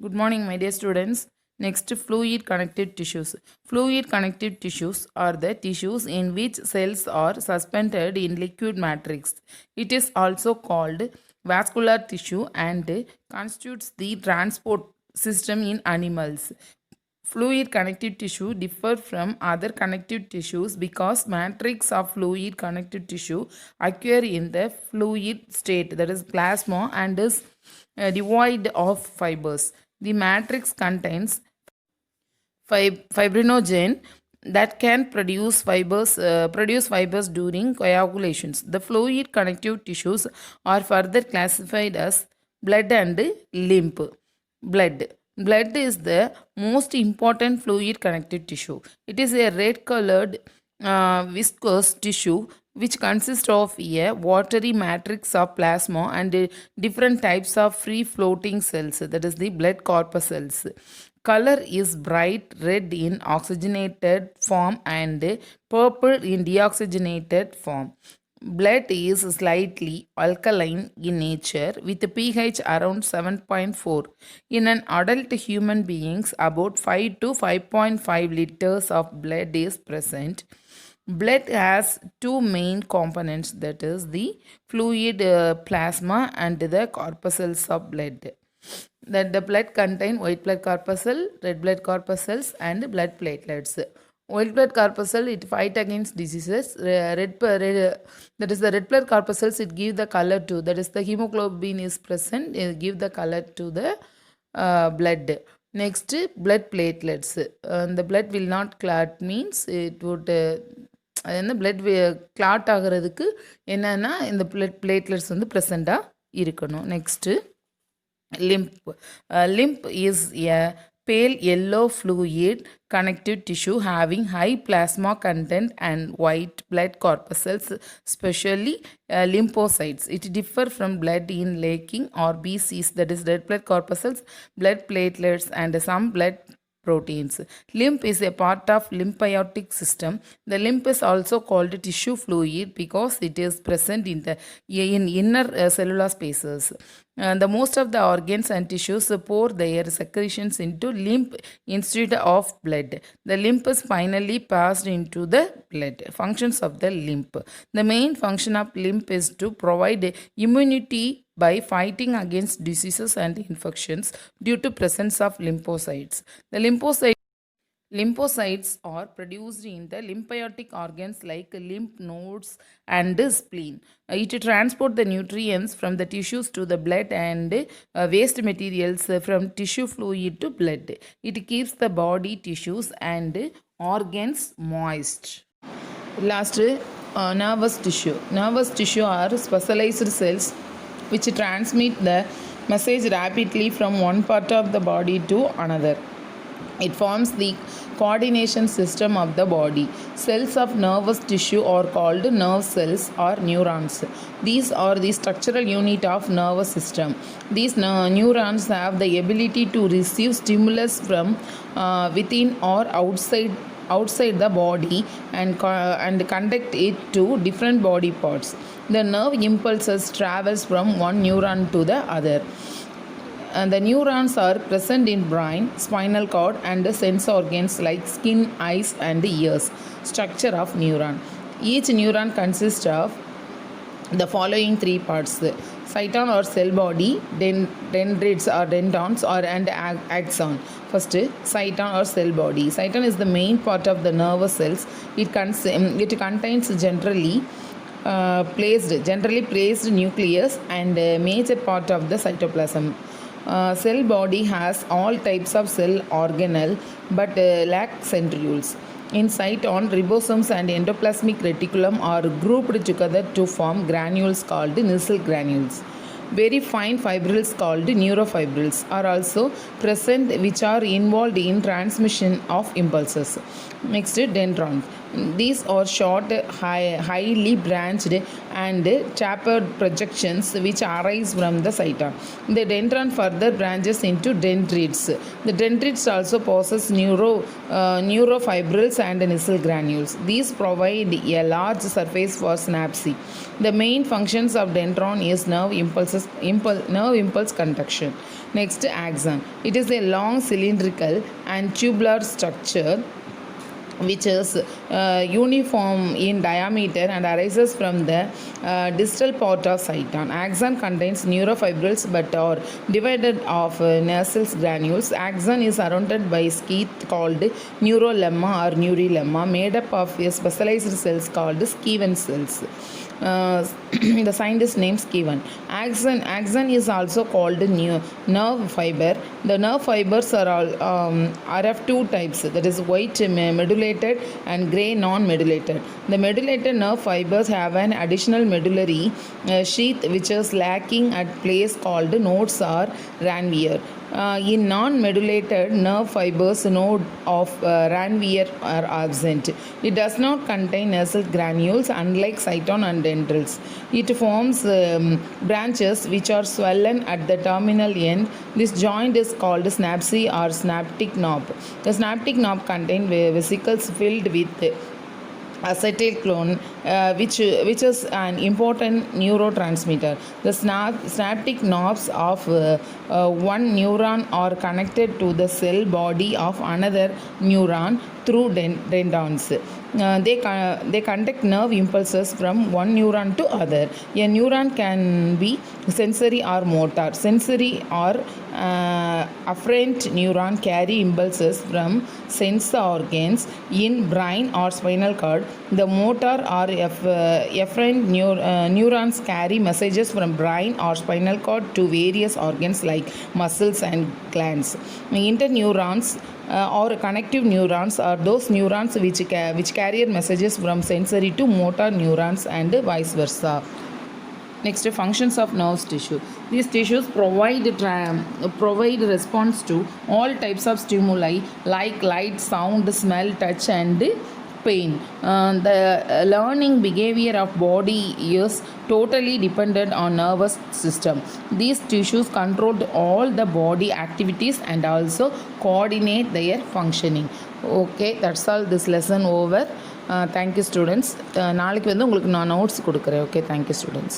Good morning, my dear students. Next, fluid connective tissues. Fluid connective tissues are the tissues in which cells are suspended in liquid matrix. It is also called vascular tissue and constitutes the transport system in animals. Fluid connective tissue differ from other connective tissues because matrix of fluid connective tissue occur in the fluid state, that is plasma, and is devoid of fibers. The matrix contains fibrinogen that can produce fibers during coagulations. The fluid connective tissues are further classified as blood and lymph. Blood is the most important fluid connective tissue. It is a red colored viscous tissue which consists of a watery matrix of plasma and different types of free floating cells, that is the blood corpuscles. Color is bright red in oxygenated form and purple in deoxygenated form. Blood is slightly alkaline in nature with a pH around 7.4. In an adult human beings, about 5 to 5.5 liters of blood is present. Blood has two main components, that is the fluid plasma and the corpuscles of blood. That the blood contain white blood corpuscle, red blood corpuscles, and blood platelets. White blood corpuscle it fight against diseases. That is the red blood corpuscles it give the color to, that is the hemoglobin is present, it give the color to the blood. Next, blood platelets. The blood will not clot means it would அது வந்து blood clot ஆகிறதுக்கு என்னன்னா இந்த blood platelets வந்து ப்ரெசண்ட்டாக இருக்கணும். Next lymph. Lymph is a pale yellow fluid connective tissue having high plasma content and white blood corpuscles, especially lymphocytes. It differ from blood in lacking or BCs, that is red blood corpuscles, blood platelets, and some blood proteins. Lymph is a part of lymphatic system. The lymph is also called tissue fluid because it is present in inner cellular spaces. The most of the organs and tissues pour their secretions into lymph instead of blood. The lymph is finally passed into the blood. Functions of the lymph. The main function of lymph is to provide immunity by fighting against diseases and infections due to presence of lymphocytes. The lymphocytes are produced in the lymphatic organs like lymph nodes and spleen. It transports the nutrients from the tissues to the blood and waste materials from tissue fluid to blood. It keeps the body tissues and organs moist. Last, nervous tissue. Nervous tissue are specialized cells which transmit the message rapidly from one part of the body to another. It forms the coordination system of the body. Cells of nervous tissue are called nerve cells or neurons. These are the structural unit of nervous system. These neurons have the ability to receive stimulus from within or outside the body and conduct it to different body parts. The nerve impulses travels from one neuron to the other. And the neurons are present in brain, spinal cord, and sense organs like skin, eyes, and ears. Structure of neuron. Each neuron consists of the following three parts: cyton or cell body, dendrites or dendrons, and axon. First, cyton or cell body. Cyton is the main part of the nervous cells. It contains generally placed nucleus and a major part of the cytoplasm. Cell body has all types of cell organelle but lack centrioles. In cyton, ribosomes and endoplasmic reticulum are grouped together to form granules called Nissl granules. Very fine fibrils called neurofibrils are also present which are involved in transmission of impulses. Next, dendrons. These are short, highly branched and tapered projections which arise from the cyton. The dendron further branches into dendrites. The dendrites also possess neurofibrils and Nissl granules. These provide a large surface for synapse. The main functions of dendron is nerve impulse conduction. Next, axon. It is a long cylindrical and tubular structure which is uniform in diameter and arises from the distal part of cyton. Axon contains neurofibrils but are divided of nasal granules. Axon is surrounded by sheath called neurolemma or neurilemma, made up of specialized cells called Schwann cells. The scientist named Schwann. Axon is also called nerve fiber. The nerve fibers are of two types, that is white medullated and gray non-medullated. The medullated nerve fibers have an additional medullary sheath which is lacking at place called nodes or Ranvier. In non-medullated nerve fibers, node of Ranvier are absent. It does not contain nasal granules unlike cyton and dendrils. It forms branches which are swollen at the terminal end. This joint is called synapse or synaptic knob. The synaptic knob contains vesicles filled with acetylcholine, which is an important neurotransmitter. The synaptic knobs of one neuron are connected to the cell body of another neuron through dendrons. They conduct nerve impulses from one neuron to other. A neuron can be sensory or motor. Sensory or afferent neuron carry impulses from sense organs in brain or spinal cord. The motor or efferent neurons carry messages from brain or spinal cord to various organs like muscles and glands. Interneurons or connective neurons are those neurons which carry messages from sensory to motor neurons and vice versa. Next, functions of nerve tissue. These tissues provide response to all types of stimuli like light, sound, smell, touch, and pain. The learning behavior of body is totally dependent on nervous system. These tissues control all the body activities and also coordinate their functioning. Okay, that's all. This lesson over. Thank you, students. நாளைக்கு வந்து உங்களுக்கு நான் notes கொடுக்குறேன். Okay, thank you, students.